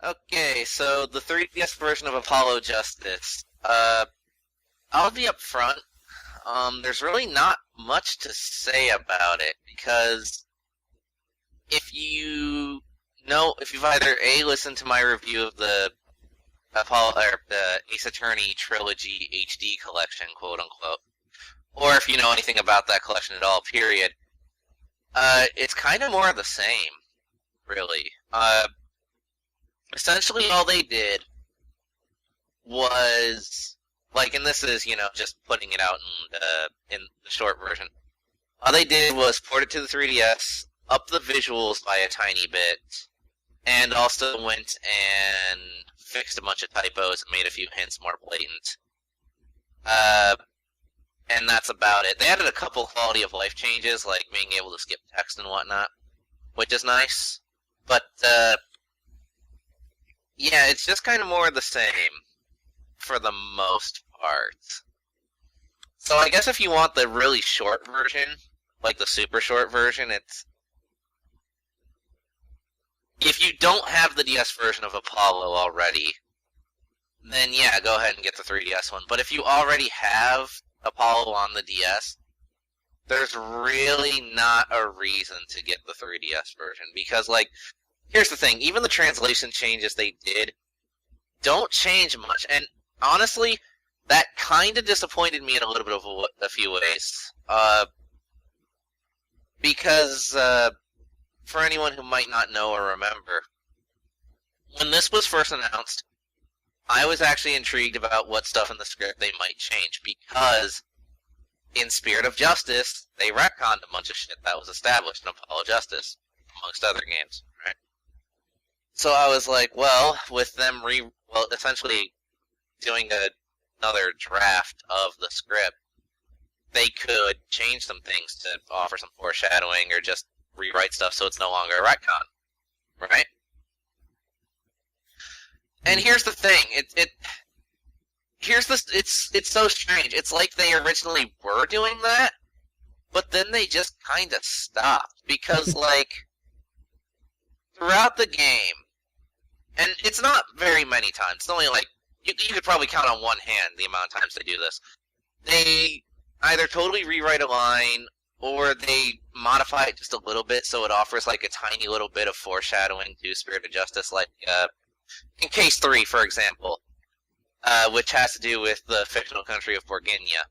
Okay, so the 3DS version of Apollo Justice. I'll be upfront. There's really not much to say about it because if if you've either A, listened to my review of the Apollo or the Ace Attorney Trilogy HD collection, quote unquote, or if you know anything about that collection at all, period, it's kind of more of the same, really. Essentially all they did was and this is just putting it out in the short version. All they did was port it to the 3DS, up the visuals by a tiny bit, and also went and fixed a bunch of typos and made a few hints more blatant. Uh, and that's about it. They added a couple quality of life changes, like being able to skip text and whatnot, which is nice. But yeah, it's just kind of more of the same for the most part. So I guess if you want the really short version, like the super short version, it's if you don't have the DS version of Apollo already, then yeah, go ahead and get the 3DS one. But if you already have Apollo on the DS, there's really not a reason to get the 3DS version. Because, here's the thing, even the translation changes they did don't change much. And honestly, that kind of disappointed me in a little bit of a few ways. Because, for anyone who might not know or remember, when this was first announced, I was actually intrigued about what stuff in the script they might change, because in Spirit of Justice, they retconned a bunch of shit that was established in Apollo Justice, amongst other games, right? So I was like, well, with them essentially doing another draft of the script, they could change some things to offer some foreshadowing or just rewrite stuff so it's no longer a retcon, right? And here's the thing, it's so strange. It's like they originally were doing that, but then they just kind of stopped because throughout the game, and it's not very many times. It's only you could probably count on one hand the amount of times they do this. They either totally rewrite a line or they modify it just a little bit so it offers a tiny little bit of foreshadowing to Spirit of Justice, in Case 3, for example, which has to do with the fictional country of Borginia.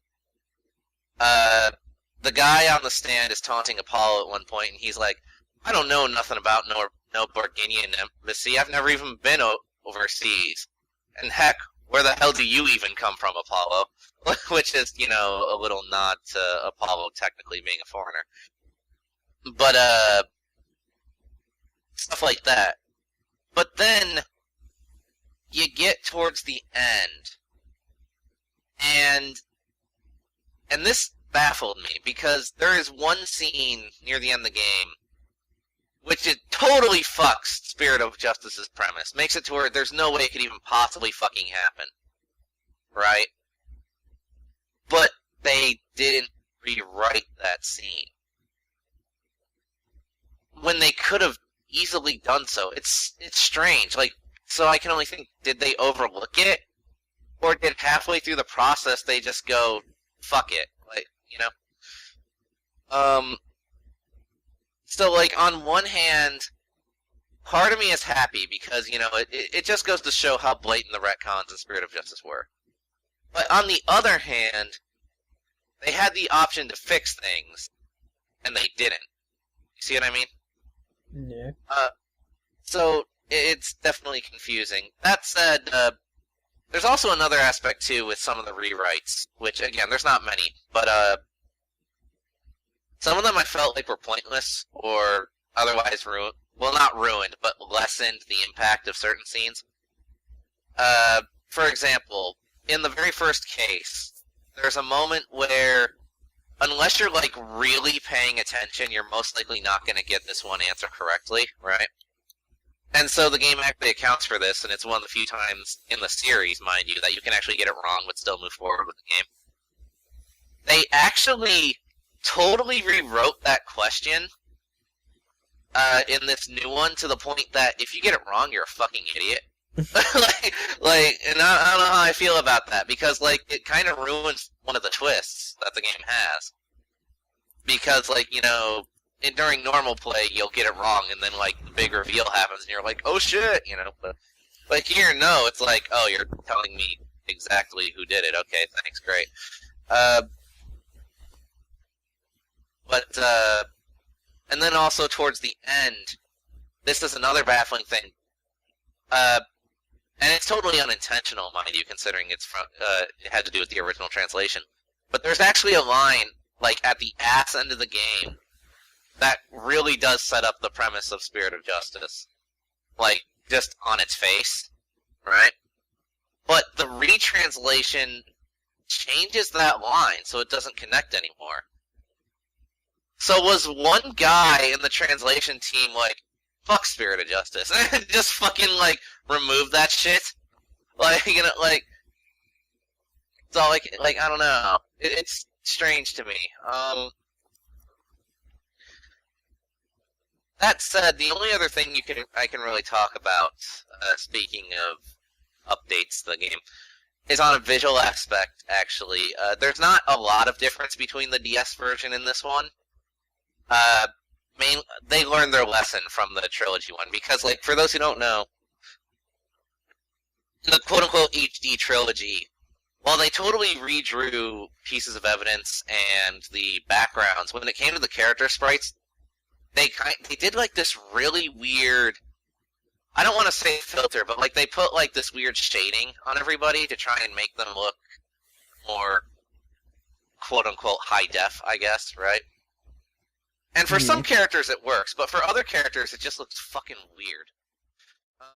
The guy on the stand is taunting Apollo at one point, and he's like, I don't know nothing about no Borginian embassy. I've never even been overseas. And heck, where the hell do you even come from, Apollo? Which is, a little nod to Apollo technically being a foreigner. But, stuff like that. But then, you get towards the end, and this baffled me, because there is one scene near the end of the game which it totally fucks Spirit of Justice's premise. Makes it to where there's no way it could even possibly fucking happen. Right? But they didn't rewrite that scene. When they could have easily done so. It's strange. So I can only think, did they overlook it? Or did halfway through the process they just go, fuck it? So, on one hand, part of me is happy because, it just goes to show how blatant the retcons in Spirit of Justice were. But on the other hand, they had the option to fix things, and they didn't. You see what I mean? Yeah. So, it's definitely confusing. That said, there's also another aspect, too, with some of the rewrites, which, again, there's not many, but, some of them I felt like were pointless, or otherwise ruined. Well, not ruined, but lessened the impact of certain scenes. For example, in the very first case, there's a moment where, unless you're, really paying attention, you're most likely not going to get this one answer correctly, right? And so the game actually accounts for this, and it's one of the few times in the series, mind you, that you can actually get it wrong but still move forward with the game. They actually totally rewrote that question in this new one to the point that if you get it wrong, you're a fucking idiot. And I don't know how I feel about that because like it kind of ruins one of the twists that the game has. Because like during normal play you'll get it wrong and then like the big reveal happens and you're like, oh shit, But like here, no, it's like, oh, you're telling me exactly who did it. Okay, thanks, great. And then also towards the end, this is another baffling thing. And it's totally unintentional, mind you, considering it had to do with the original translation. But there's actually a line, like, at the ass end of the game that really does set up the premise of Spirit of Justice. Like, just on its face, right? But the retranslation changes that line so it doesn't connect anymore. So was one guy in the translation team like, fuck Spirit of Justice, and just fucking, like, remove that shit? Like, so, like, I don't know. It's strange to me. That said, the only other thing I can really talk about, speaking of updates to the game, is on a visual aspect, actually. There's not a lot of difference between the DS version and this one. They learned their lesson from the trilogy one, because, like, for those who don't know, the quote-unquote HD trilogy, while they totally redrew pieces of evidence and the backgrounds, when it came to the character sprites, they did, like, this really weird, I don't want to say filter, but, like, they put, like, this weird shading on everybody to try and make them look more, quote-unquote, high-def, I guess, right? And for some characters it works, but for other characters it just looks fucking weird.